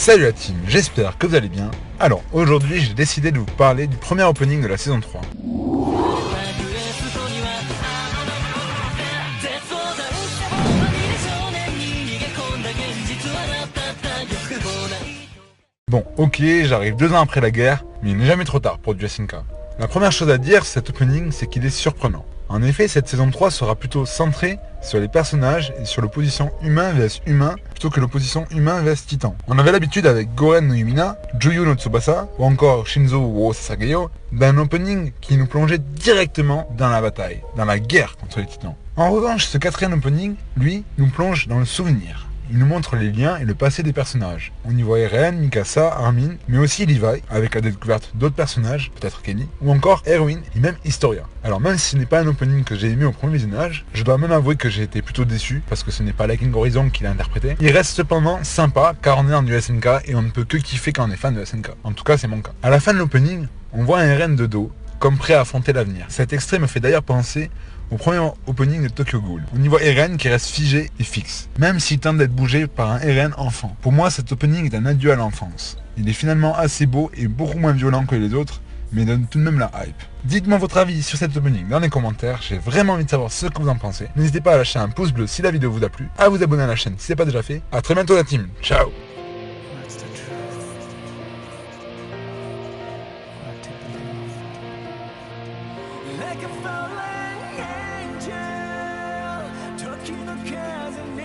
Salut la team, j'espère que vous allez bien. Alors aujourd'hui j'ai décidé de vous parler du premier opening de la saison 3. Bon ok, j'arrive 2 ans après la guerre, mais il n'est jamais trop tard pour du SNK. La première chose à dire sur cet opening, c'est qu'il est surprenant. En effet, cette saison 3 sera plutôt centrée sur les personnages et sur l'opposition humain vs humain plutôt que l'opposition humain vs titan. On avait l'habitude avec Goren no Yumina, Juyu no Tsubasa ou encore Shinzo wo Sasageyo d'un opening qui nous plongeait directement dans la bataille, dans la guerre contre les titans. En revanche, ce quatrième opening, lui, nous plonge dans le souvenir. Il nous montre les liens et le passé des personnages. On y voit Eren, Mikasa, Armin, mais aussi Levi, avec la découverte d'autres personnages, peut-être Kenny, ou encore Erwin et même Historia. Alors même si ce n'est pas un opening que j'ai aimé au premier visionnage, je dois même avouer que j'ai été plutôt déçu, parce que ce n'est pas King Horizon qui l'a interprété. Il reste cependant sympa, car on est dans du SNK et on ne peut que kiffer quand on est fan de SNK. En tout cas, c'est mon cas. À la fin de l'opening, on voit un Eren de dos, comme prêt à affronter l'avenir. Cet extrait me fait d'ailleurs penser au premier opening de Tokyo Ghoul. On y voit Eren qui reste figé et fixe, même s'il tente d'être bougé par un Eren enfant. Pour moi, cet opening est un adieu à l'enfance. Il est finalement assez beau et beaucoup moins violent que les autres, mais donne tout de même la hype. Dites-moi votre avis sur cet opening dans les commentaires, j'ai vraiment envie de savoir ce que vous en pensez. N'hésitez pas à lâcher un pouce bleu si la vidéo vous a plu, à vous abonner à la chaîne si ce n'est pas déjà fait. A très bientôt la team, ciao. Like a falling angel, 時の風に